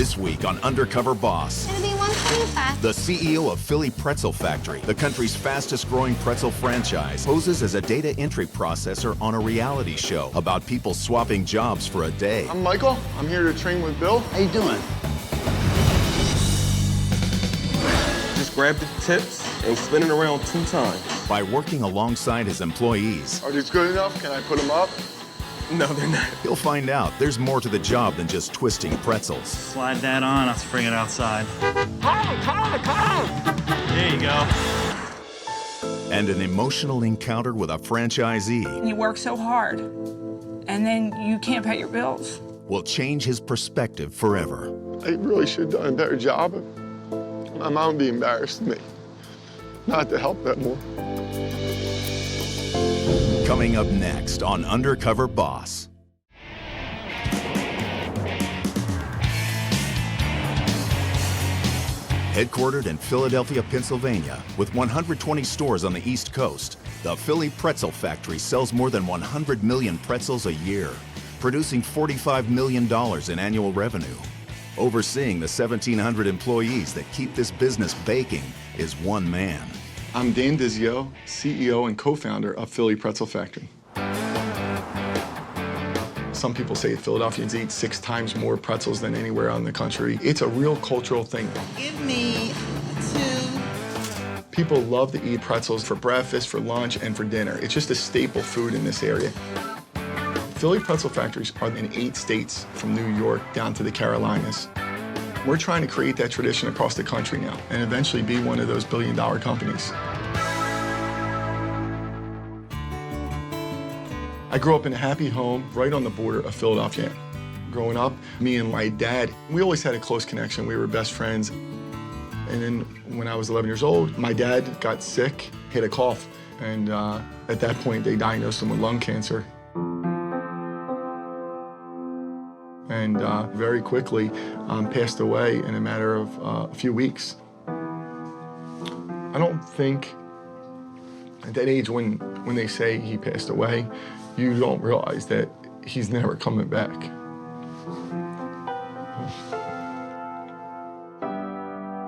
This week on Undercover Boss. It'll be $125. The CEO of Philly Pretzel Factory, the country's fastest growing pretzel franchise, poses as a data entry processor on a reality show about people swapping jobs for a day. I'm Michael. I'm here to train with Bill. How you doing? Just grab the tips and spin it around 2 times. By working alongside his employees, Are these good enough? Can I put them up? No, they're not. he'll find out there's more to the job than just twisting pretzels. Slide that on, let's bring it outside. There you go. And an emotional encounter with a franchisee You work so hard, and then you can't pay your bills. will change his perspective forever. I really should have done a better job. My mom would be embarrassed of me not to help that more. Coming up next on Undercover Boss. Headquartered in Philadelphia, Pennsylvania, with 120 stores on the East Coast, the Philly Pretzel Factory sells more than 100 million pretzels a year, producing $45 million in annual revenue. Overseeing the 1,700 employees that keep this business baking is one man. I'm Dan Dizio, CEO and co-founder of Philly Pretzel Factory. Some people say Philadelphians eat 6 times more pretzels than anywhere else in the country. It's a real cultural thing. Give me 2. People love to eat pretzels for breakfast, for lunch, and for dinner. It's just a staple food in this area. Philly Pretzel Factories are in 8 states, from New York down to the Carolinas. We're trying to create that tradition across the country now and eventually be one of those billion-dollar companies. I grew up in a happy home right on the border of Philadelphia. Growing up, me and my dad, we always had a close connection. We were best friends. And then when I was 11 years old, my dad got sick, had a cough, and at that point they diagnosed him with lung cancer. And very quickly passed away in a matter of a few weeks. I don't think at that age when they say he passed away, you don't realize that he's never coming back.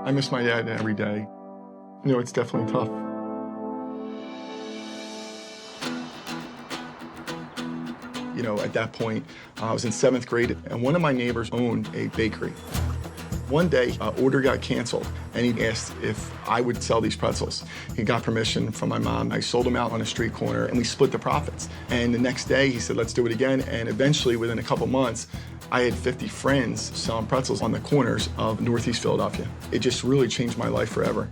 I miss my dad every day. You know, it's definitely tough. You know, at that point, I was in 7th grade, and one of my neighbors owned a bakery. One day, an order got canceled, and he asked if I would sell these pretzels. He got permission from my mom. I sold them out on a street corner, and we split the profits. And the next day, he said, let's do it again. And eventually, within a couple months, I had 50 friends selling pretzels on the corners of Northeast Philadelphia. It just really changed my life forever.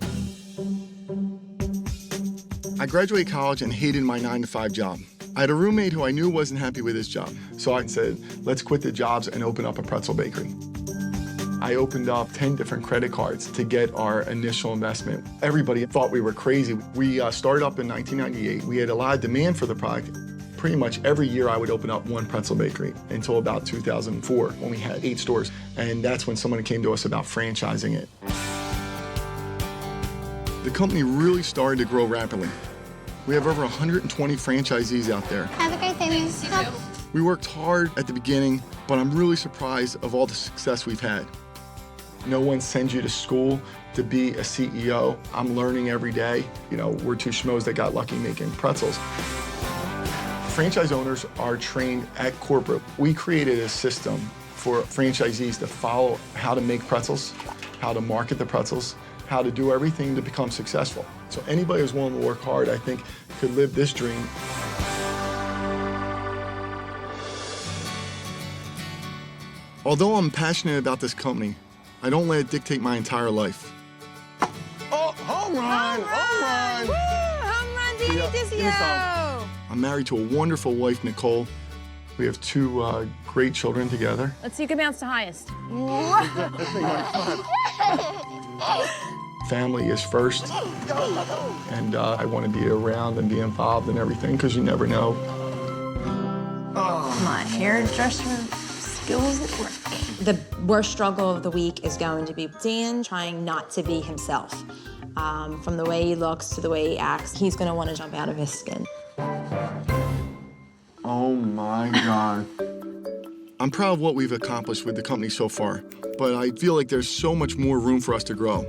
I graduated college and hated my 9-to-5 job. I had a roommate who I knew wasn't happy with his job. So I said, let's quit the jobs and open up a pretzel bakery. I opened up 10 different credit cards to get our initial investment. Everybody thought we were crazy. We started up in 1998. We had a lot of demand for the product. Pretty much every year I would open up one pretzel bakery until about 2004 when we had 8 stores. And that's when someone came to us about franchising it. The company really started to grow rapidly. We have over 120 franchisees out there. Have a great day, man. We worked hard at the beginning, but I'm really surprised of all the success we've had. No one sends you to school to be a CEO. I'm learning every day. You know, we're 2 schmoes that got lucky making pretzels. Franchise owners are trained at corporate. We created a system for franchisees to follow how to make pretzels, how to market the pretzels, how to do everything to become successful. So anybody who's willing to work hard, I think, could live this dream. Although I'm passionate about this company, I don't let it dictate my entire life. Oh, home run! Home run! Woo! Home run, Dizio! I'm married to a wonderful wife, Nicole. We have 2 great children together. Let's see who can bounce to highest. Family is first, and I want to be around and be involved in everything because you never know. My hairdresser skills at work. The worst struggle of the week is going to be Dan trying not to be himself. From the way he looks to the way he acts, he's going to want to jump out of his skin. Oh my God. I'm proud of what we've accomplished with the company so far. but I feel like there's so much more room for us to grow.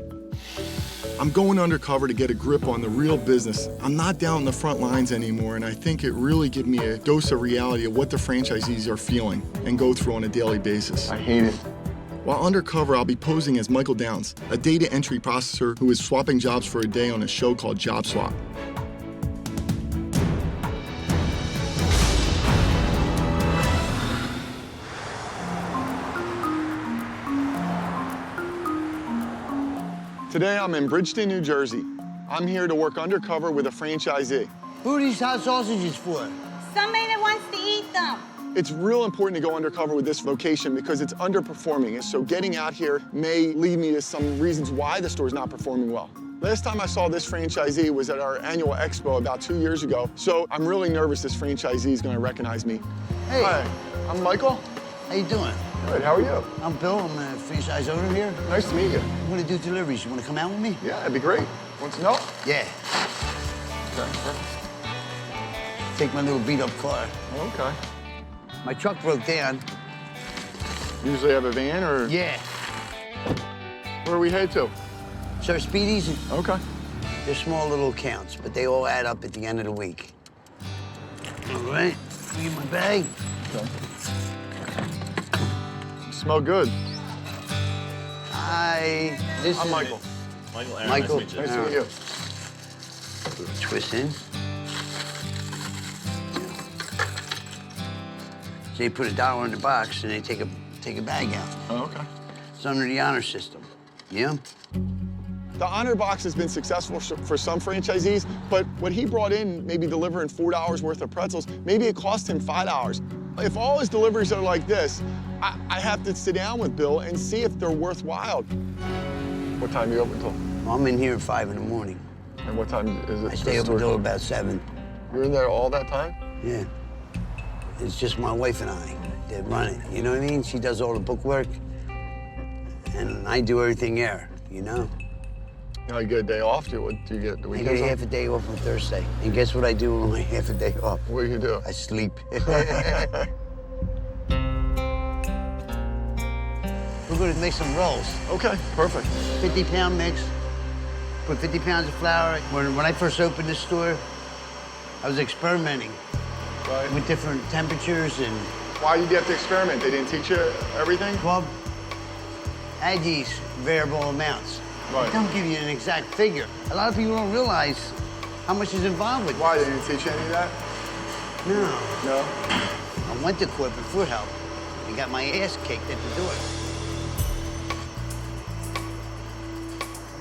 I'm going undercover to get a grip on the real business. I'm not down in the front lines anymore, and I think it really gives me a dose of reality of what the franchisees are feeling and go through on a daily basis. I hate it. While undercover, I'll be posing as Michael Downs, a data entry processor who is swapping jobs for a day on a show called Job Swap. Today, I'm in Bridgeton, New Jersey. I'm here to work undercover with a franchisee. Who are these hot sausages for? Somebody that wants to eat them. It's real important to go undercover with this location because it's underperforming. So getting out here may lead me to some reasons why the store's not performing well. Last time I saw this franchisee was at our annual expo about 2 years ago. So I'm really nervous this franchisee is gonna recognize me. Hey. Hi, I'm Michael. How you doing? Good, how are you? I'm Bill. I'm a franchise owner here. Nice to meet you. I'm gonna do deliveries. You wanna come out with me? Yeah, that'd be great. Want some help? Yeah. Okay, perfect. Take my little beat-up car. Okay. My truck broke down. Usually have a van or? Yeah. Where are we headed to? Sir Speedies. Okay. They're small little accounts, but they all add up at the end of the week. All right. Give me my bag. Okay. You smell good. Hi. This I'm is Michael. Michael. Nice to meet you. Twist in. So they put $1 in the box and they take a bag out. Oh, okay. It's under the honor system. Yeah? The honor box has been successful for some franchisees, but what he brought in, maybe delivering $4 worth of pretzels, maybe it cost him $5. If all his deliveries are like this, I have to sit down with Bill and see if they're worthwhile. What time are you open till? I'm in here at 5 in the morning. And what time is it? I stay open until about 7. You're in there all that time? Yeah. It's just my wife and I that run it, you know what I mean? She does all the bookwork, and I do everything there, you know? Now you get a day off, do you get the I weekends get off? half a day off on Thursday. And guess what I do on my half a day off? What do you do? I sleep. We're gonna make some rolls. Okay, perfect. 50-pound mix. Put 50 pounds of flour. When I first opened this store, I was experimenting with different temperatures and... Why did you have to experiment? They didn't teach you everything? Well, Aggie's variable amounts. Right. Don't give you an exact figure. A lot of people don't realize how much is involved with it. Why, they didn't teach you any of that? No. No? I went to corporate food help and got my ass kicked at the door.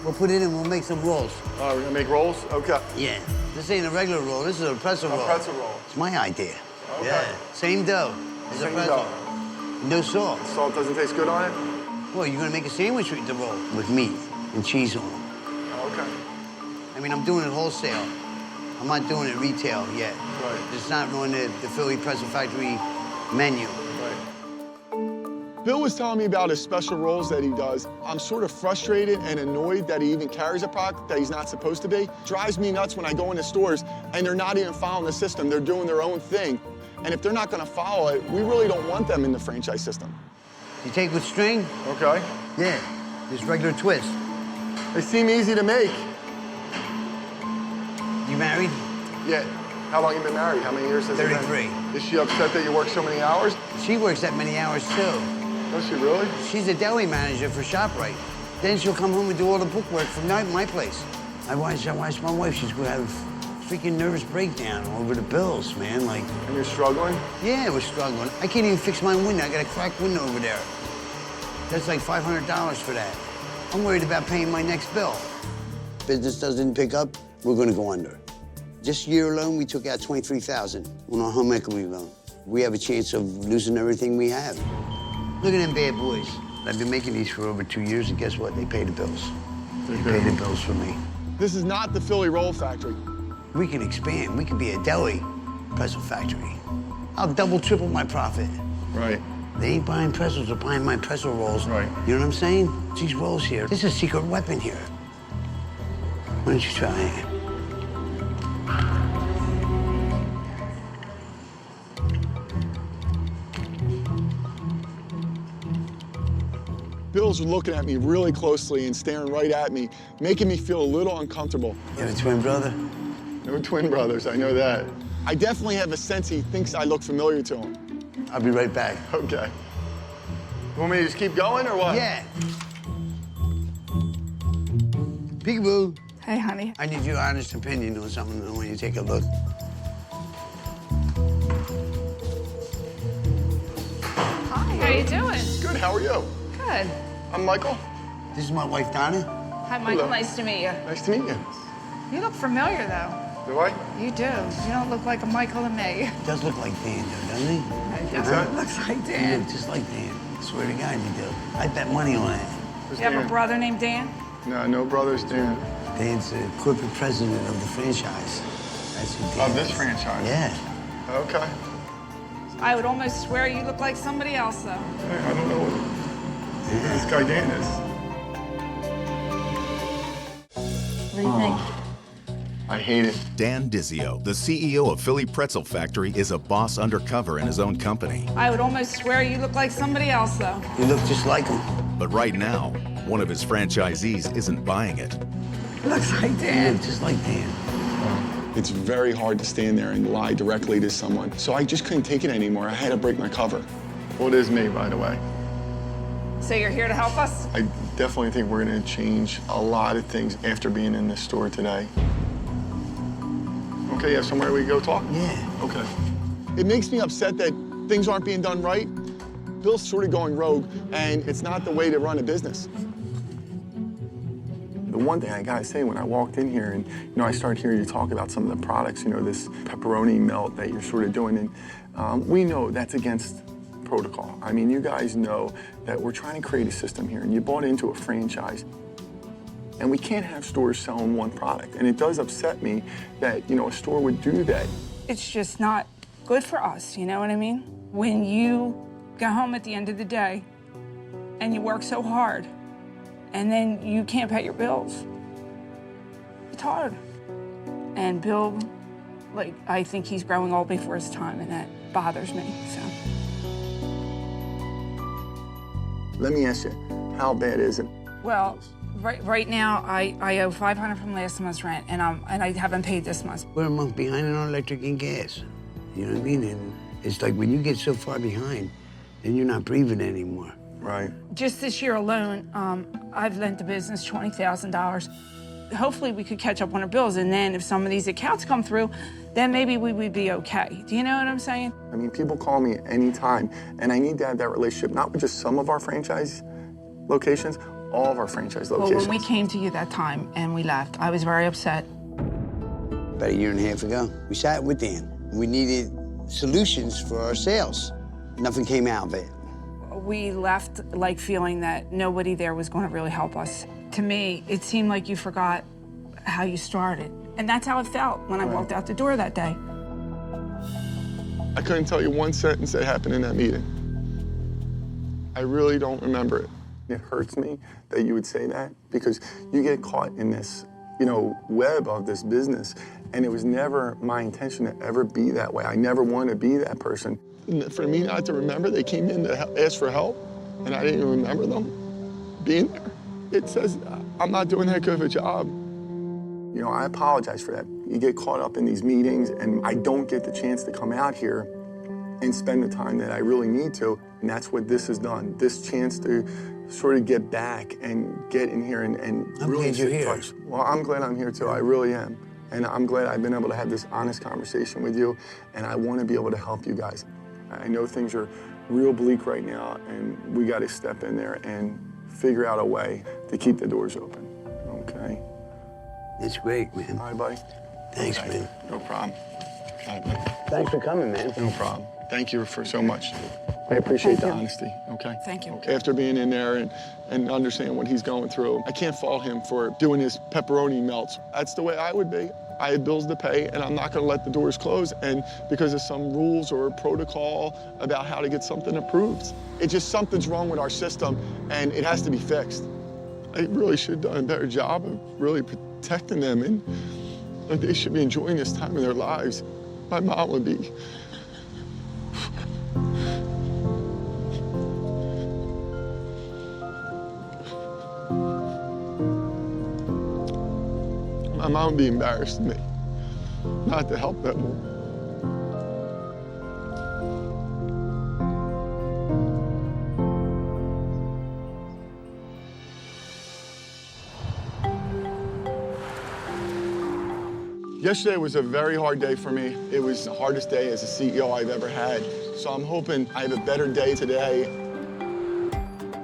We'll put it in, we'll make some rolls. Oh, we're gonna make rolls? Okay. Yeah. This ain't a regular roll, this is a pretzel roll. A pretzel roll. It's my idea. Okay. Yeah. Same dough as a Same pretzel. dough. No salt. Salt doesn't taste good on it? Well, you're gonna make a sandwich with the roll with meat and cheese on it. Okay. I mean, I'm doing it wholesale. I'm not doing it retail yet. Right. It's not on the Philly Pretzel Factory menu. Right. Bill was telling me about his special rolls that he does. I'm sort of frustrated and annoyed that he even carries a product that he's not supposed to be. Drives me nuts when I go into stores and they're not even following the system. They're doing their own thing. And if they're not gonna follow it, we really don't want them in the franchise system. You take with string? Okay. Yeah, just regular twist. They seem easy to make. You married? Yeah. How long you been married? How many years has it been? 33. Is she upset that you work so many hours? She works that many hours too. Does she really? She's a deli manager for ShopRite. Then she'll come home and do all the bookwork from my place. I watch my wife, she's gonna have a freaking nervous breakdown over the bills, man. Like. And you're struggling? Yeah, we're struggling. I can't even fix my window. I got a cracked window over there. That's like $500 for that. I'm worried about paying my next bill. Business doesn't pick up, we're gonna go under. This year alone, we took out $23,000 on our home equity loan. We have a chance of losing everything we have. Look at them bad boys. I've been making these for over 2 years, and guess what? They pay the bills. They pay the bills for me. This is not the Philly Roll Factory. We can expand. We can be a deli pretzel factory. I'll double, triple my profit. Right. They ain't buying pretzels, they're buying my pretzel rolls. Right. You know what I'm saying? These rolls here, this is a secret weapon here. Why don't you try it? Bill's looking at me really closely and staring right at me, making me feel a little uncomfortable. You have a twin brother? No twin brothers, I know that. I definitely have a sense he thinks I look familiar to him. I'll be right back. Okay. You want me to just keep going or what? Yeah. Peekaboo. Hey, honey. I need your honest opinion on something when you take a look. Hi. How you doing? Good, how are you? Good. I'm Michael. This is my wife, Donna. Hi, Michael. Hello. Nice to meet you. Nice to meet you. You look familiar, though. Do I? You do. You don't look like a Michael to me. Does look like Dan, though, doesn't he? What's that? Looks like You Dan. look just like Dan. I swear to God, you do. I bet money on it. Who's You have a Dan? brother named Dan? No, no brothers, Dan. Dan's the corporate president of the franchise. That's who Dan Of this is. franchise? Yeah. Okay. I would almost swear you look like somebody else, though. Hey, I don't know who this guy Dan is. What do you think? I hate it. Dan Dizio, the CEO of Philly Pretzel Factory, is a boss undercover in his own company. I would almost swear you look like somebody else, though. You look just like him. But right now, one of his franchisees isn't buying it. Looks like You Dan. look just like Dan. It's very hard to stand there and lie directly to someone. So I just couldn't take it anymore. I had to break my cover. Well, it is me, by the way. So you're here to help us? I definitely think we're gonna change a lot of things after being in this store today. Okay, you have somewhere we can go talk? Yeah. Okay. It makes me upset that things aren't being done right. Bill's sort of going rogue, and it's not the way to run a business. The one thing I gotta say, when I walked in here and, I started hearing you talk about some of the products, this pepperoni melt that you're sort of doing, and we know that's against protocol. I mean, you guys know that we're trying to create a system here, and you bought into a franchise. And we can't have stores selling one product. And it does upset me that, a store would do that. It's just not good for us, you know what I mean? When you go home at the end of the day and you work so hard and then you can't pay your bills, it's hard. And Bill, I think he's growing old before his time, and that bothers me, so. Let me ask you, how bad is it? Well, right now, I owe $500 from last month's rent, and I haven't paid this month. We're a month behind on electric and gas. You know what I mean? And it's like when you get so far behind, then you're not breathing anymore. Right. Just this year alone, I've lent the business $20,000. Hopefully we could catch up on our bills, and then if some of these accounts come through, then maybe we would be okay. Do you know what I'm saying? I mean, people call me anytime, and I need to have that relationship, not with just some of our franchise locations, all of our franchise locations. Well, when we came to you that time and we left, I was very upset. About a year and a half ago, we sat with Dan. We needed solutions for our sales. Nothing came out of it. We left feeling that nobody there was going to really help us. To me, it seemed like you forgot how you started. And that's how it felt when I walked out the door that day. I couldn't tell you one sentence that happened in that meeting. I really don't remember it. It hurts me that you would say that, because you get caught in this, web of this business, and it was never my intention to ever be that way. I never wanted to be that person. And for me not to remember, they came in to ask for help, and I didn't even remember them being there. It says I'm not doing that good of a job. I apologize for that. You get caught up in these meetings, and I don't get the chance to come out here and spend the time that I really need to, and that's what this has done. This chance to sort of get back and get in here and I'm really glad you're here. touch. Well, I'm glad I'm here too, I really am. And I'm glad I've been able to have this honest conversation with you, and I want to be able to help you guys. I know things are real bleak right now, and we got to step in there and figure out a way to keep the doors open, okay? It's great, man. All right, buddy? Thanks, Okay. man. No problem. All right, buddy. Thanks for coming, man. No problem. Thank you for so much. I appreciate the honesty, okay? Thank you. After being in there and understanding what he's going through, I can't fault him for doing his pepperoni melts. That's the way I would be. I had bills to pay, and I'm not gonna let the doors close, and because of some rules or protocol about how to get something approved. It's just something's wrong with our system, and it has to be fixed. I really should have done a better job of really protecting them, and they should be enjoying this time of their lives. My mom would be. My mom would be embarrassed of me not to help them more. Yesterday was a very hard day for me. It was the hardest day as a CEO I've ever had. So I'm hoping I have a better day today.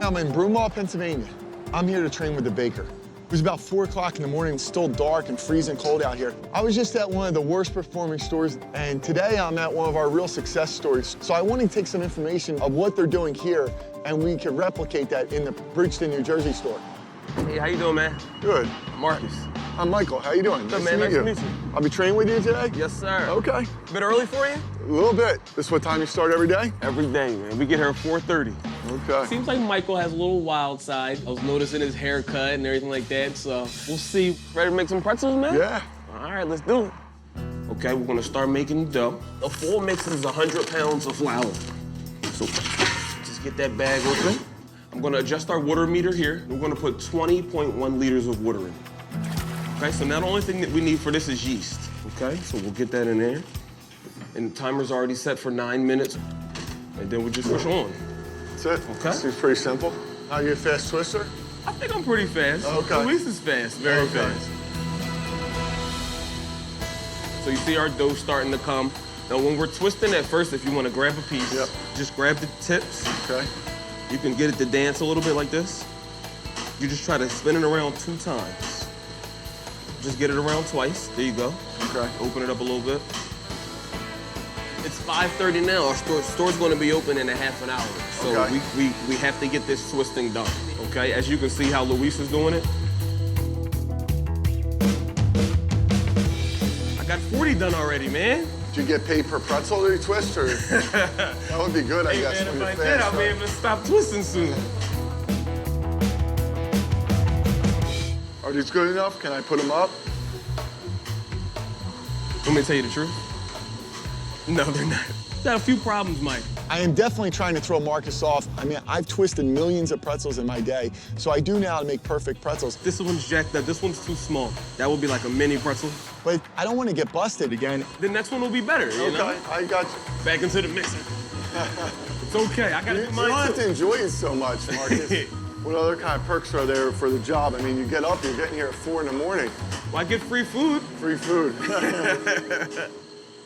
I'm in Broomall, Pennsylvania. I'm here to train with the baker. It was about 4 o'clock in the morning. It's still dark and freezing cold out here. I was just at one of the worst performing stores, and today I'm at one of our real success stories. So I want to take some information of what they're doing here, and we can replicate that in the Bridgeton, New Jersey store. Hey, how you doing, man? Good. Marcus. I'm Michael. How you doing? Good, man. Nice to meet you. I'll be training with you today? Yes, sir. Okay. Bit early for you? A little bit. This is what time you start every day? Every day, man. We get here at 4:30. Okay. Seems like Michael has a little wild side. I was noticing his haircut and everything like that, so we'll see. Ready to make some pretzels, man? Yeah. All right, let's do it. Okay, we're gonna start making the dough. A full mix is 100 pounds of flour. So just get that bag open. I'm gonna adjust our water meter here. We're gonna put 20.1 liters of water in. Okay, so now the only thing that we need for this is yeast. Okay, so we'll get that in there. And the timer's already set for 9 minutes. And then we just push on. That's it. Okay. Seems pretty simple. Are you a fast twister? I think I'm pretty fast. Okay. Luis is fast, very fast. So you see our dough starting to come. Now when we're twisting at first, if you want to grab a piece, just grab the tips. Okay. You can get it to dance a little bit like this. You just try to spin it around 2 times. Just get it around twice. There you go. Okay. Open it up a little bit. It's 5:30 now. Our store's going to be open in a half an hour. So we have to get this twisting done. Okay. As you can see how Luis is doing it. I got 40 done already, man. Do you get paid per pretzel that you twist, or? That would be good, I guess. Man, if I did, I'll be able to stop twisting soon. Are these good enough? Can I put them up? Want me to tell you the truth? No, they're not. Got a few problems, Mike. I am definitely trying to throw Marcus off. I mean, I've twisted millions of pretzels in my day, so I do know how to make perfect pretzels. This one's jacked up. This one's too small. That would be like a mini pretzel. But I don't want to get busted again. The next one will be better, you know? I got you. Back into the mixer. It's okay, I gotta do mine You don't have too. to enjoy it so much, Marcus. What other kind of perks are there for the job? I mean, you get up, you're getting here at 4 in the morning. Well, I get free food. Free food.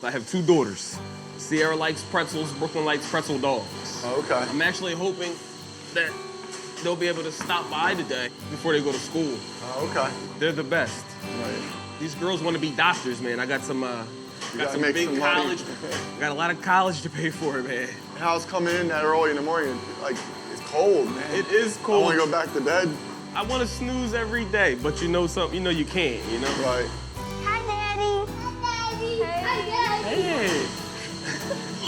I have 2 daughters. Sierra likes pretzels, Brooklyn likes pretzel dogs. Oh, okay. I'm actually hoping that they'll be able to stop by today before they go to school. Oh, okay. They're the best. Right. These girls want to be doctors, man. I got some, big college. I got a lot of college to pay for, man. How's coming in that early in the morning? Like, it's cold, man. It is cold. I want to go back to bed. I want to snooze every day, but you know something, you know you can't, you know? Right. Hi, Daddy. Hi, Daddy. Hi, Daddy. Hey.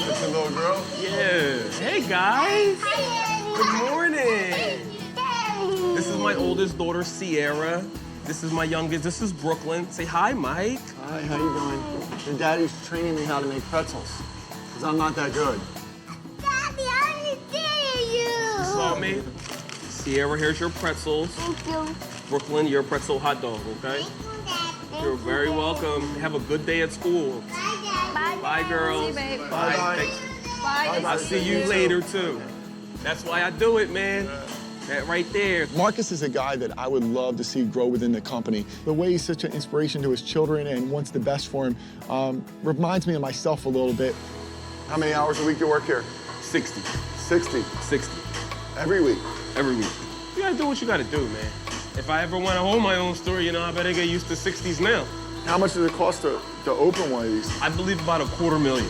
That's a little girl? Yeah. Hey, guys. Hi, Daddy. Good morning. Daddy. This is my oldest daughter, Sierra. This is my youngest. This is Brooklyn. Say hi, Mike. Hi, how you doing? Your daddy's training me how to make pretzels, because I'm not that good. Daddy, I dare you. You saw me? Sierra, here's your pretzels. Thank you. Brooklyn, your pretzel hot dog, okay? You're very welcome. Have a good day at school. Bye, Bye, girls. See you, babe. Bye. Bye. Thanks. Bye. I'll see you later, too. That's why I do it, man. That right there. Marcus is a guy that I would love to see grow within the company. The way he's such an inspiration to his children and wants the best for him reminds me of myself a little bit. How many hours a week do you work here? 60. 60. 60. Every week? Every week. You gotta do what you gotta do, man. If I ever want to hold my own store, you know, I better get used to 60s now. How much does it cost to open one of these? I believe about $250,000.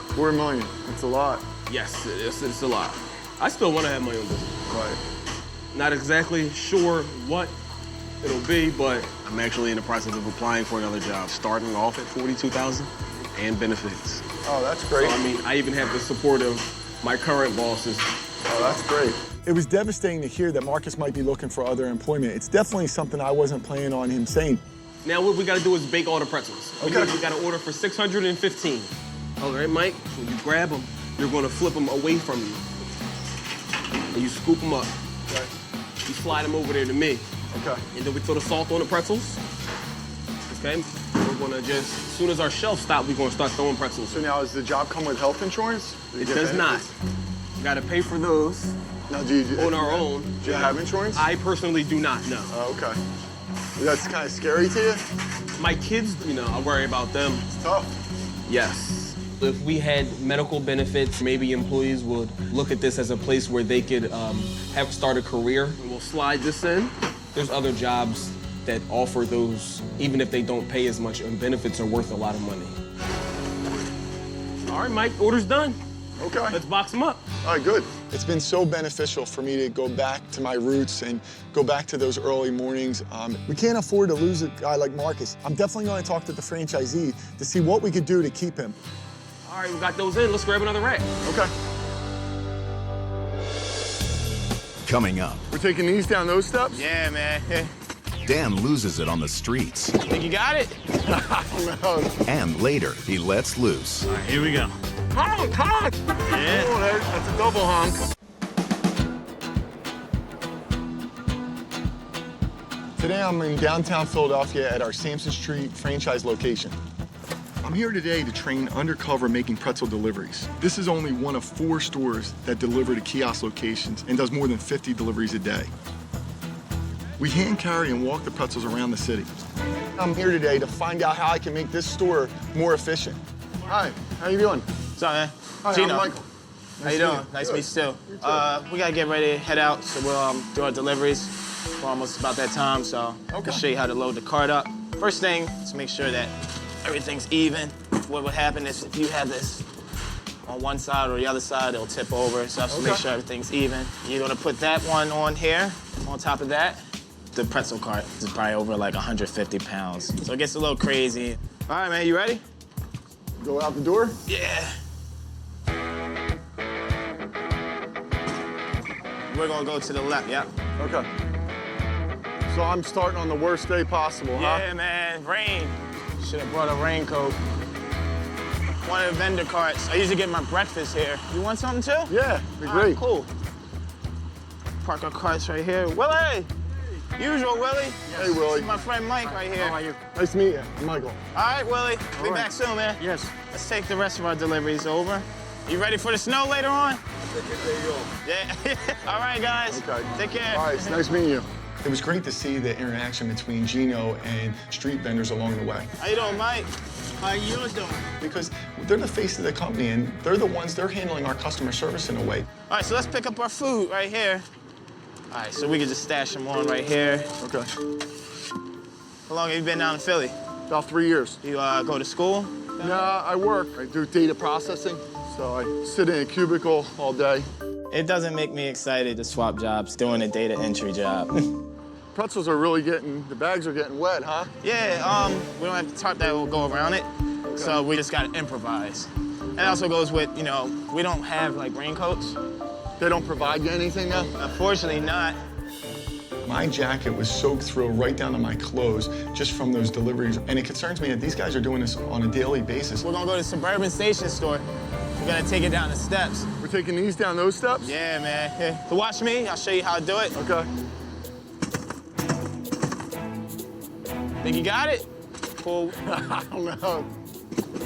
$250,000. That's a lot. Yes, it's a lot. I still want to have my own business. Right. Not exactly sure what it'll be, but I'm actually in the process of applying for another job, starting off at $42,000 and benefits. Oh, that's great. So, I mean, I even have the support of my current bosses. Oh, that's great. It was devastating to hear that Marcus might be looking for other employment. It's definitely something I wasn't planning on him saying. Now what we gotta do is bake all the pretzels. Okay. We gotta order for 615. All right, Mike, when you grab them, you're gonna flip them away from you. And you scoop them up. Okay. You slide them over there to me. Okay. And then we throw the salt on the pretzels. okay? We're gonna just, as soon as our shelves stop, we're gonna start throwing pretzels. So now, does the job come with health insurance? It does not. We gotta pay for those Now, do you on our own. Do you have insurance? I personally do not, no. Oh, okay. That's kind of scary to you? My kids, you know, I worry about them. It's tough. Yes. If we had medical benefits, maybe employees would look at this as a place where they could start a career. We'll slide this in. There's other jobs that offer those, even if they don't pay as much, and benefits are worth a lot of money. All right, Mike, order's done. Okay. Let's box them up. All right, good. It's been so beneficial for me to go back to my roots and go back to those early mornings. We can't afford to lose a guy like Marcus. I'm definitely going to talk to the franchisee to see what we could do to keep him. All right, we got those in. Let's grab another rack. Okay. Coming up, We're taking these down those steps? Yeah, man. Dan loses it on the streets. Think you got it? No. And later, he lets loose. All right, here we go. Honk, honk! Yeah. Oh, that's a double honk. Today I'm in downtown Philadelphia at our Sampson Street franchise location. I'm here today to train Undercover making pretzel deliveries. This is only one of 4 stores that deliver to kiosk locations and does more than 50 deliveries a day. We hand carry and walk the pretzels around the city. I'm here today to find out how I can make this store more efficient. Hi, how you doing? What's up, man? Hi, Gino. I'm Michael. How you doing? Nice to meet you too. We gotta get ready to head out, so we'll do our deliveries. We're almost about that time, so I'll show you how to load the cart up. First thing is make sure that everything's even. What would happen is if you have this on one side or the other side, it'll tip over. So I have to make sure everything's even. You're gonna put that one on here. On top of that, the pretzel cart is probably over like 150 pounds. So it gets a little crazy. All right, man, you ready? Go out the door? Yeah. We're gonna go to the left, yeah. Okay. So I'm starting on the worst day possible, huh? Yeah, man, rain. Should have brought a raincoat. One of the vendor carts. I usually get my breakfast here. You want something too? Yeah, be All great. right, cool. Park our carts right here. Willie! Usual, Willie. Hey, Willie. This is my friend Mike right here. How are you? Nice to meet you. I'm Michael. All right, Willie. Be back soon, man. Yes. Let's take the rest of our deliveries over. You ready for the snow later on? Yeah. All right, guys. Okay. Take care. All right, it's nice meeting you. It was great to see the interaction between Gino and street vendors along the way. How you doing, Mike? How you doing? Because they're the face of the company, and they're handling our customer service in a way. All right, so let's pick up our food right here. All right, so we can just stash them on right here. Okay. How long have you been down in Philly? About 3 years. You go to school? No, I work. I do data processing, so I sit in a cubicle all day. It doesn't make me excited to swap jobs doing a data entry job. Pretzels are really the bags are getting wet, huh? Yeah, we don't have the tarp that will go around it, so we just gotta improvise. And it also goes with, you know, we don't have like raincoats. They don't provide you anything now? Unfortunately not. My jacket was soaked through right down to my clothes just from those deliveries. And it concerns me that these guys are doing this on a daily basis. We're gonna go to the Suburban Station store. We're gonna take it down the steps. We're taking these down those steps? Yeah, man. Here, so watch me, I'll show you how to do it. Okay. Think you got it? Cool. I don't know.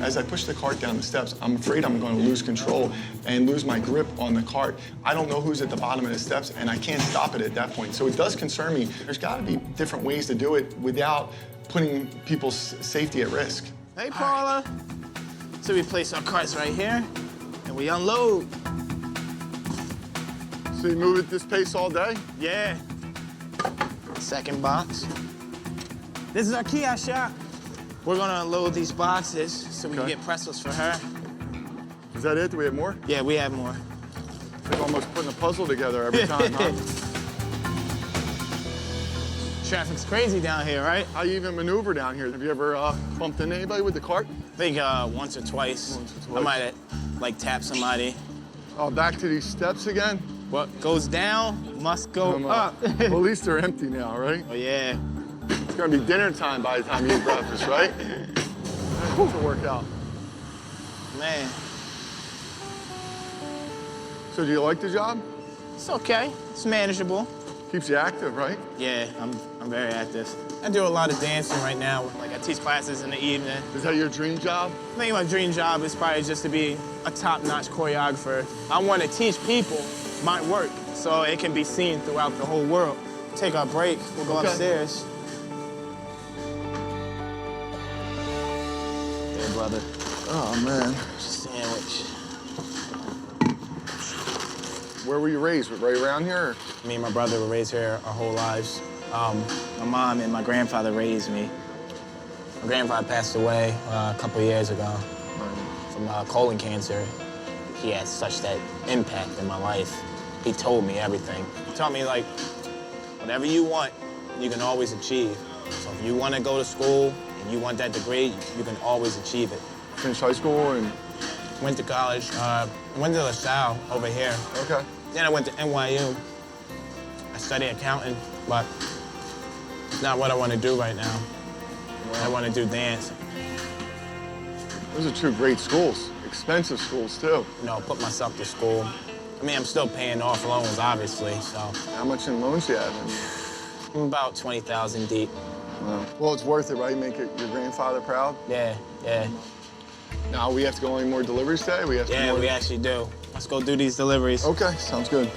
As I push the cart down the steps, I'm afraid I'm going to lose control and lose my grip on the cart. I don't know who's at the bottom of the steps, and I can't stop it at that point. So it does concern me. There's got to be different ways to do it without putting people's safety at risk. Hey, Paula. So we place our carts right here, and we unload. So you move at this pace all day? Yeah. Second box. This is our kiosk shop. We're gonna unload these boxes so we can get pretzels for her. Is that it? Do we have more? Yeah, we have more. We're almost putting a puzzle together every time, huh? Traffic's crazy down here, right? How you even maneuver down here? Have you ever bumped into anybody with the cart? I think once or twice. I might have, like, tapped somebody. Oh, back to these steps again? What goes down must go up. Well, at least they're empty now, right? Oh, yeah. It's gonna be dinner time by the time you eat breakfast, right? It's a workout. Man. So do you like the job? It's okay. It's manageable. Keeps you active, right? Yeah, I'm very active. I do a lot of dancing right now. Like I teach classes in the evening. Is that your dream job? I think my dream job is probably just to be a top-notch choreographer. I want to teach people my work so it can be seen throughout the whole world. Take our break, we'll go upstairs. There, brother. Oh, man. Sandwich. Where were you raised? Right around here? Or? Me and my brother were raised here our whole lives. My mom and my grandfather raised me. My grandfather passed away a couple years ago from colon cancer. He had such that impact in my life. He told me everything. He taught me, like, whatever you want, you can always achieve. So if you want to go to school and you want that degree, you can always achieve it. Finished high school and? Went to college. Went to LaSalle over here. Okay. Then I went to NYU. I studied accounting, but it's not what I want to do right now. I want to do dance. Those are two great schools. Expensive schools, too. You know, put myself to school. I mean, I'm still paying off loans, obviously, so. How much in loans do you have? I'm about 20,000 deep. Wow. Well, it's worth it, right? Make your grandfather proud? Yeah, yeah. Now we have to go any more deliveries today? We actually do. Let's go do these deliveries. Okay, sounds good.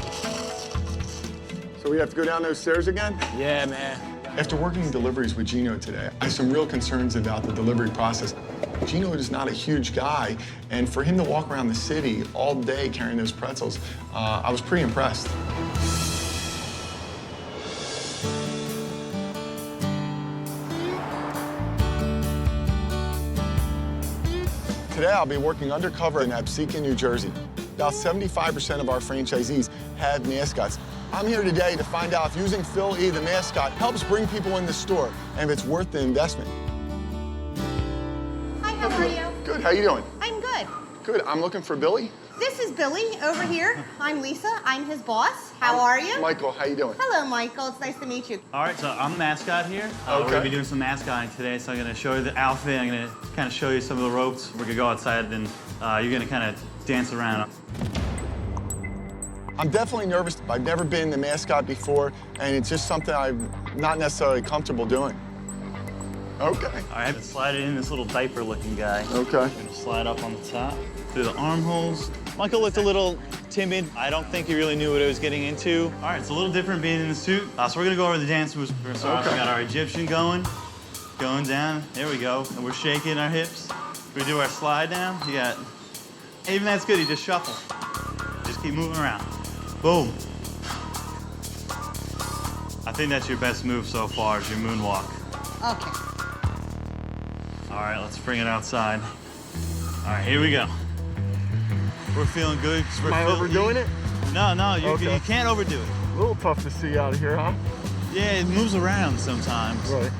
So we have to go down those stairs again? Yeah, man. After working deliveries with Gino today, I have some real concerns about the delivery process. Gino is not a huge guy, and for him to walk around the city all day carrying those pretzels, I was pretty impressed. Today, I'll be working undercover in Absecon, New Jersey. About 75% of our franchisees have mascots. I'm here today to find out if using Philly, the mascot, helps bring people in the store and if it's worth the investment. Hi, how are you? Good, how you doing? I'm good. Good, I'm looking for Billy. This is Billy over here. I'm Lisa, I'm his boss. How are you? Michael, how you doing? Hello, Michael, it's nice to meet you. All right, so I'm the mascot here. We're gonna be doing some mascotting today, so I'm gonna show you the outfit. I'm gonna kind of show you some of the ropes. We're gonna go outside and you're gonna kind of dance around. I'm definitely nervous. I've never been the mascot before, and it's just something I'm not necessarily comfortable doing. Okay. All right, slide it in this little diaper-looking guy. Okay. Slide up on the top, through the armholes. Michael looked a little timid. I don't think he really knew what he was getting into. All right, it's a little different being in the suit. So we're gonna go over the dance moves first. So we got our Egyptian going down. There we go. And we're shaking our hips. We do our slide down. You got, even that's good, you just shuffle. Just keep moving around. Boom. I think that's your best move so far, is your moonwalk. Okay. All right, let's bring it outside. All right, here we go. We're feeling good. Am I overdoing it? No, you can't overdo it. A little tough to see out of here, huh? Yeah, it moves around sometimes. Right.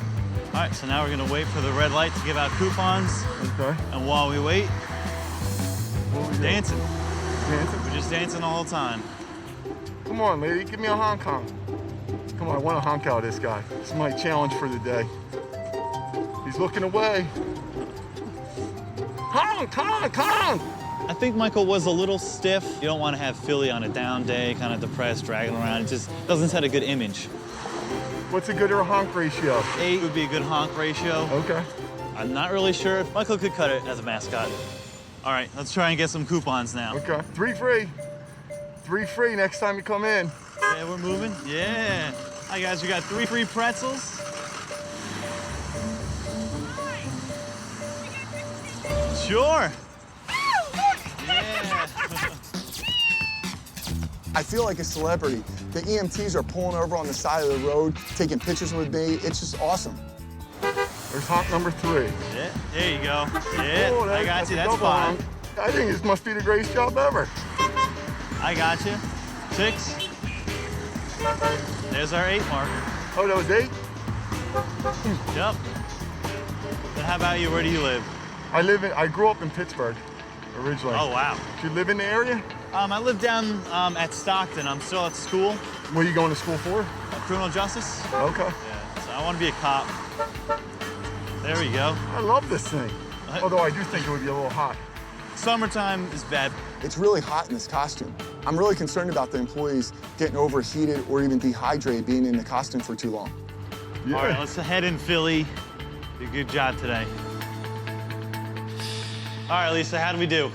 All right, so now we're gonna wait for the red light to give out coupons. Okay. And while we wait, what are we dancing. Dancing? We're just dancing the whole time. Come on, lady, give me a honk honk. Come on, I want to honk out this guy. This is my challenge for the day. He's looking away. Honk, honk, honk! I think Michael was a little stiff. You don't want to have Philly on a down day, kind of depressed, dragging around. It just doesn't set a good image. What's a good or a honk ratio? 8 would be a good honk ratio. Okay. I'm not really sure if Michael could cut it as a mascot. All right, let's try and get some coupons now. Okay, 3 free. 3 free next time you come in. Yeah, we're moving. Yeah. Hi, guys, we got 3 free pretzels. Sure. Yeah. I feel like a celebrity. The EMTs are pulling over on the side of the road, taking pictures with me. It's just awesome. There's honk number 3. Yeah, there you go. Yeah, Oh, I got you. That's double fine. honk. I think this must be the greatest job ever. I got you. 6. There's our 8 marker. Oh, that was 8? Yep. Then how about you? Where do you live? I grew up in Pittsburgh, originally. Oh, wow. Do you live in the area? I live down at Stockton. I'm still at school. What are you going to school for? Criminal justice. Okay. Yeah, so I want to be a cop. There we go. I love this thing. Although I do think it would be a little hot. Summertime is bad. It's really hot in this costume. I'm really concerned about the employees getting overheated or even dehydrated being in the costume for too long. Yeah. All right, let's head in Philly. Did a good job today. All right, Lisa, how do we do?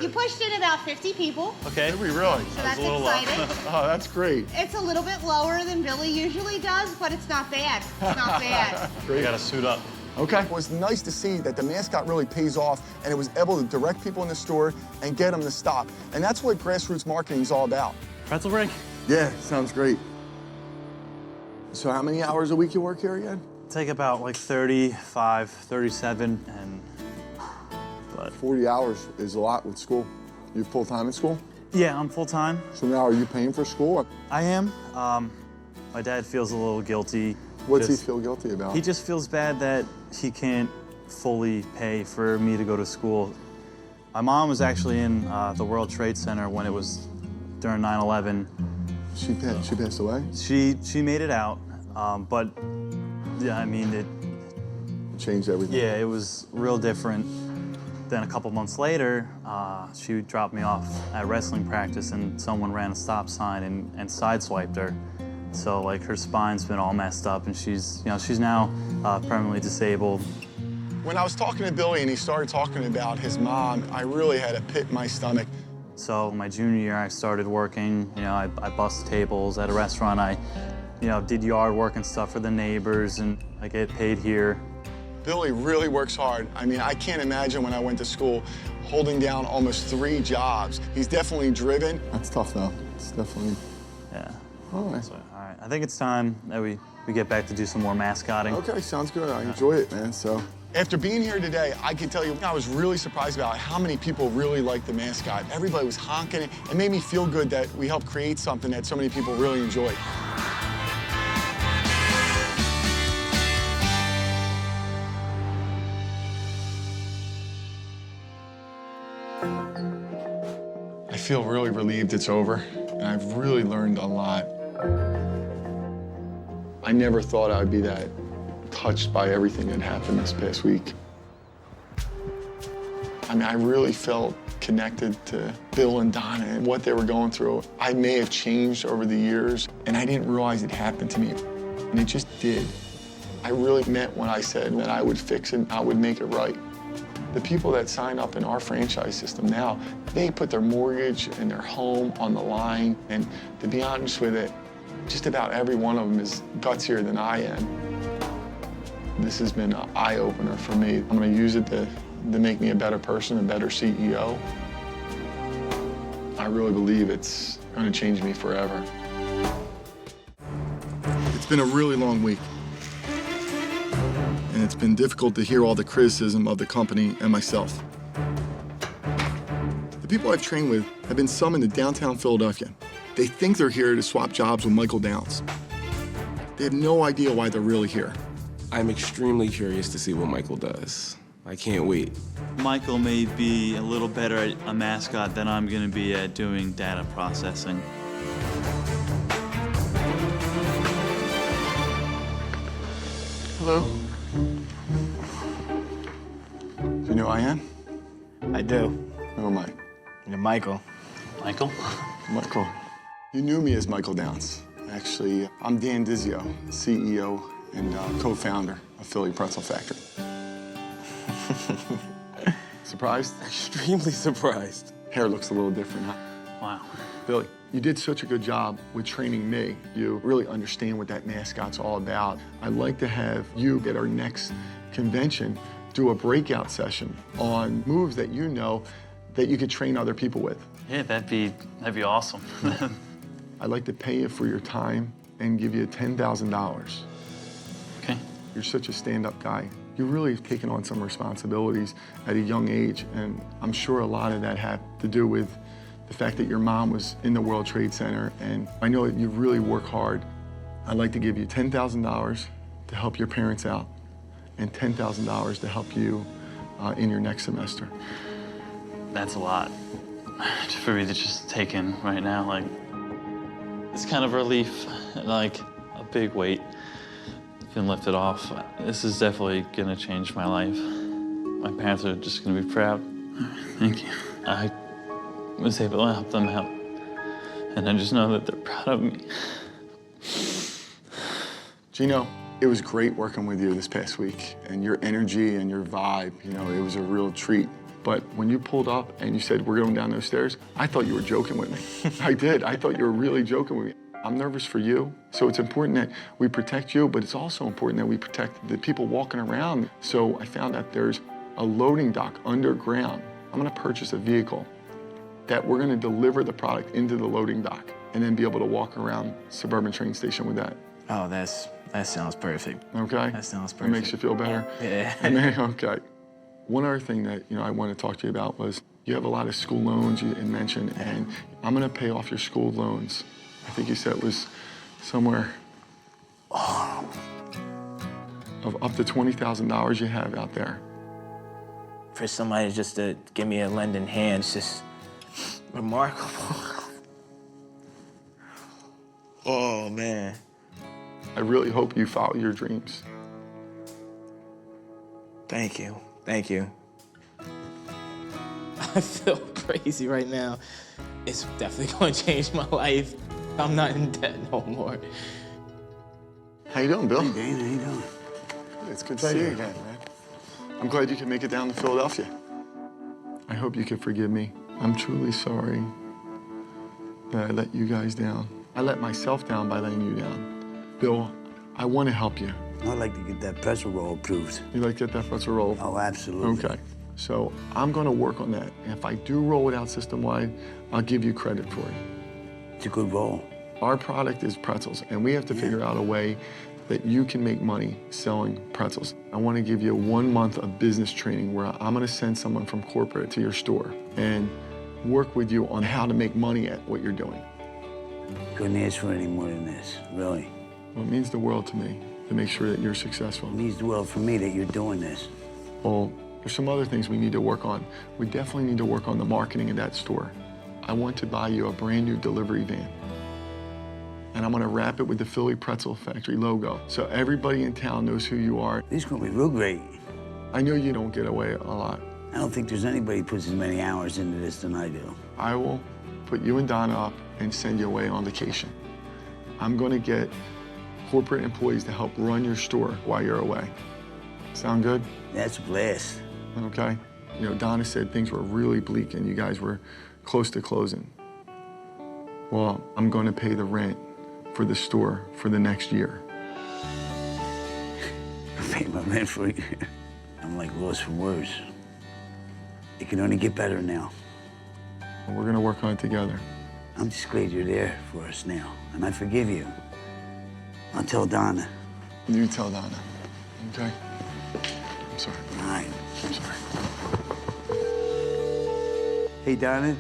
You pushed in about 50 people. Okay. Did we really? So that's a little exciting. Oh, that's great. It's a little bit lower than Billy usually does, but it's not bad. It's not bad. We gotta suit up. Okay. It was nice to see that the Mascot really pays off and it was able to direct people in the store and get them to stop. And that's what grassroots marketing is all about. Pretzel break? Yeah, sounds great. So how many hours a week you work here again? Take about like 35, 37, and 40 hours is a lot with school. You full-time in school? Yeah, I'm full-time. So now are you paying for school? I am. My dad feels a little guilty. What's he feel guilty about? He just feels bad that he can't fully pay for me to go to school. My mom was actually in the World Trade Center when it was during 9/11. She passed away? She made it out, but yeah, I mean, it changed everything. Yeah, it was real different. Then a couple months later, she dropped me off at wrestling practice and someone ran a stop sign and sideswiped her. So like her spine's been all messed up and she's now permanently disabled. When I was talking to Billy and he started talking about his mom, I really had a pit in my stomach. So my junior year, I started working. I bussed tables at a restaurant. I did yard work and stuff for the neighbors and I get paid here. Billy really works hard. I mean, I can't imagine when I went to school holding down almost 3 jobs. He's definitely driven. That's tough, though. It's definitely... Yeah. All right. So, all right. I think it's time that we get back to do some more mascotting. Okay, sounds good. I enjoy it, man, so... After being here today, I can tell you I was really surprised about how many people really liked the Mascot. Everybody was honking it. It made me feel good that we helped create something that so many people really enjoyed. I feel really relieved it's over, and I've really learned a lot. I never thought I'd be that touched by everything that happened this past week. I mean, I really felt connected to Bill and Donna and what they were going through. I may have changed over the years, and I didn't realize it happened to me, and it just did. I really meant when I said that I would fix it, I would make it right. The people that sign up in our franchise system now, they put their mortgage and their home on the line, and to be honest with it, just about every one of them is gutsier than I am. This has been an eye-opener for me. I'm gonna use it to make me a better person, a better CEO. I really believe it's gonna change me forever. It's been a really long week. And it's been difficult to hear all the criticism of the company and myself. The people I've trained with have been summoned to downtown Philadelphia. They think they're here to swap jobs with Michael Downs. They have no idea why they're really here. I'm extremely curious to see what Michael does. I can't wait. Michael may be a little better at a mascot than I'm gonna be at doing data processing. Hello. Do you know who I am? I do. Who am I? You're Michael. Michael? Michael. You knew me as Michael Downs. Actually, I'm Dan Dizio, CEO and co-founder of Philly Pretzel Factory. Surprised? Extremely surprised. Hair looks a little different, huh? Wow. Billy, you did such a good job with training me. You really understand what that mascot's all about. I'd like to have you at our next convention do a breakout session on moves that you know that you could train other people with. Yeah, that'd be awesome. I'd like to pay you for your time and give you $10,000. Okay. You're such a stand-up guy. You really have taken on some responsibilities at a young age, and I'm sure a lot of that had to do with the fact that your mom was in the World Trade Center, and I know that you really work hard. I'd like to give you $10,000 to help your parents out and $10,000 to help you in your next semester. That's a lot for me to just take in right now. Like, it's kind of relief, like a big weight been lifted off. This is definitely gonna change my life. My parents are just gonna be proud. Thank you. I was able to help them out, and I just know that they're proud of me. Gino, It was great working with you this past week, and your energy and your vibe, you know, it was a real treat. But when you pulled up and you said, we're going down those stairs, I thought you were joking with me. I did. I thought you were really joking with me. I'm nervous for you, so it's important that we protect you, but it's also important that we protect the people walking around. So I found out there's a loading dock underground. I'm gonna purchase a vehicle that we're gonna deliver the product into the loading dock and then be able to walk around Suburban train station with that. Oh, that sounds perfect. Okay? That sounds That perfect. makes you feel better? Yeah. Okay. One other thing that I wanted to talk to you about was you have a lot of school loans you mentioned, and I'm gonna pay off your school loans. I think you said it was somewhere of up to $20,000 you have out there. For somebody just to give me a lending hand, it's just remarkable. Oh, man. I really hope you follow your dreams. Thank you. Thank you. I feel crazy right now. It's definitely going to change my life. I'm not in debt no more. How you doing, Bill? Hey, Dan, how you doing? It's good to see you again, man. I'm glad you can make it down to Philadelphia. I hope you can forgive me. I'm truly sorry that I let you guys down. I let myself down by letting you down. Bill, I want to help you. I'd like to get that pretzel roll approved. You'd like to get that pretzel roll? Oh, absolutely. Okay. So I'm going to work on that. And if I do roll it out system-wide, I'll give you credit for it. It's a good roll. Our product is pretzels, and we have to figure out a way that you can make money selling pretzels. I want to give you 1 month of business training where I'm going to send someone from corporate to your store and work with you on how to make money at what you're doing. Couldn't ask for any more than this, really. Well, it means the world to me to make sure that you're successful. It means the world for me that you're doing this. Well, there's some other things we need to work on. We definitely need to work on the marketing of that store. I want to buy you a brand new delivery van. And I'm gonna wrap it with the Philly Pretzel Factory logo, so everybody in town knows who you are. This is gonna be real great. I know you don't get away a lot. I don't think there's anybody who puts as many hours into this than I do. I will put you and Donna up and send you away on vacation. I'm gonna get corporate employees to help run your store while you're away. Sound good? That's a blast. Okay. You know, Donna said things were really bleak and you guys were close to closing. Well, I'm gonna pay the rent for the store for the next year. Pay my rent for a year. I'm like lost for words. It can only get better now. We're gonna work on it together. I'm just glad you're there for us now, and I forgive you. I'll tell Donna. You tell Donna, okay? I'm sorry. All right. I'm sorry. Hey, Donna.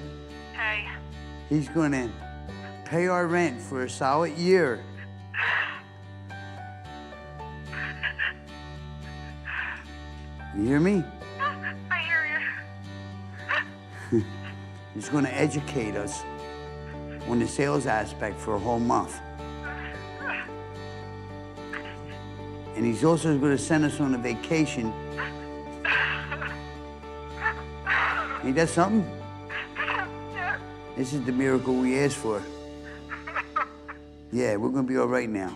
Hey. He's gonna pay our rent for a solid year. You hear me? I hear you. He's gonna educate us on the sales aspect for a whole month. And he's also gonna send us on a vacation. Ain't that something? This is the miracle we asked for. Yeah, we're gonna be all right now.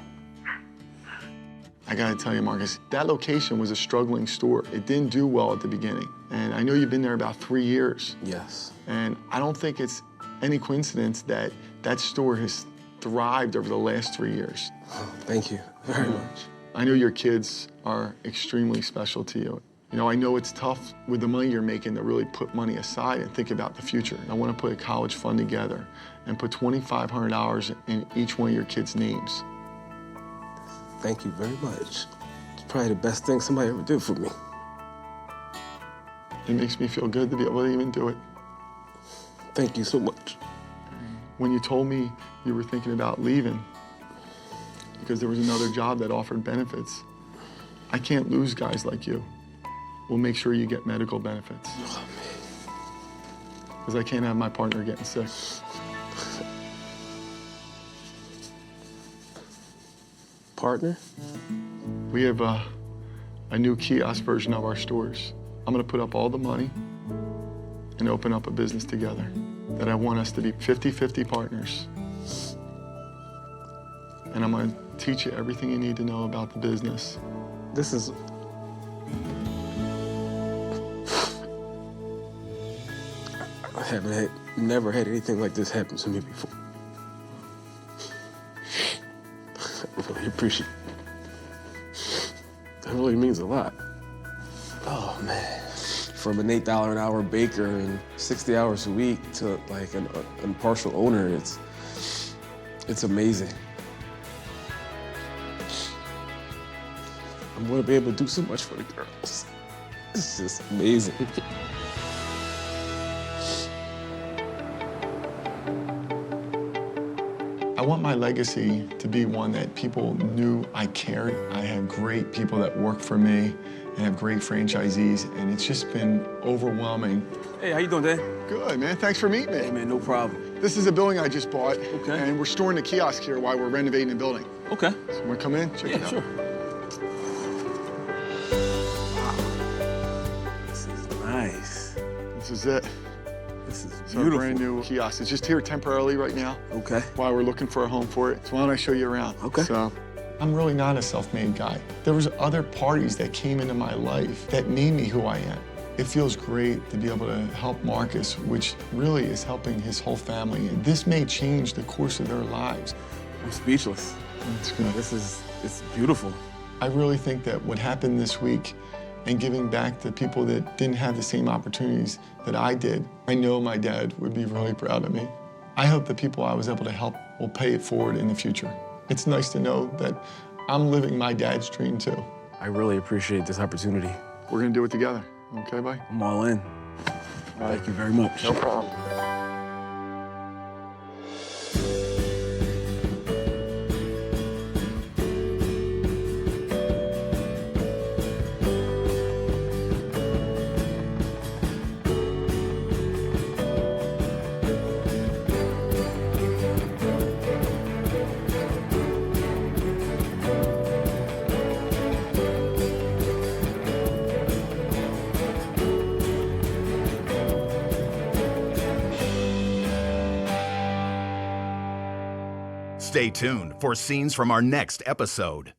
I gotta tell you, Marcus, that location was a struggling store. It didn't do well at the beginning. And I know you've been there about 3 years. Yes. And I don't think it's any coincidence that that store has thrived over the last 3 years. Oh, thank you very much. I know your kids are extremely special to you. You know, I know it's tough with the money you're making to really put money aside and think about the future. I want to put a college fund together and put $2,500 in each one of your kids' names. Thank you very much. It's probably the best thing somebody ever did for me. It makes me feel good to be able to even do it. Thank you so much. When you told me you were thinking about leaving because there was another job that offered benefits, I can't lose guys like you. We'll make sure you get medical benefits. Oh, man. Because I can't have my partner getting sick. Partner? We have a new kiosk version of our stores. I'm gonna put up all the money and open up a business together that I want us to be 50-50 partners. and I'm gonna teach you everything you need to know about the business. This is... I never had anything like this happen to me before. I really appreciate it. That really means a lot. Oh, man. From an $8 an hour baker and 60 hours a week to like an partial owner, it's amazing. I'm gonna be able to do so much for the girls. It's just amazing. I want my legacy to be one that people knew I cared. I had great people that work for me and have great franchisees, and it's just been overwhelming. Hey, how you doing, Dan? Good, man. Thanks for meeting me. Hey, man, no problem. This is a building I just bought. Okay. And we're storing the kiosk here while we're renovating the building. Okay. So wanna come in, check it out? Sure. This is nice. This is it. This is It's beautiful. our brand new kiosk. It's just here temporarily right now. Okay. While we're looking for a home for it. So why don't I show you around? Okay. So, I'm really not a self-made guy. There was other parties that came into my life that made me who I am. It feels great to be able to help Marcus, which really is helping his whole family. And this may change the course of their lives. I'm speechless. That's good. It's beautiful. I really think that what happened this week and giving back to people that didn't have the same opportunities that I did, I know my dad would be really proud of me. I hope the people I was able to help will pay it forward in the future. It's nice to know that I'm living my dad's dream too. I really appreciate this opportunity. We're gonna do it together, okay, bye? I'm all in. Thank you very much. No problem. Stay tuned for scenes from our next episode.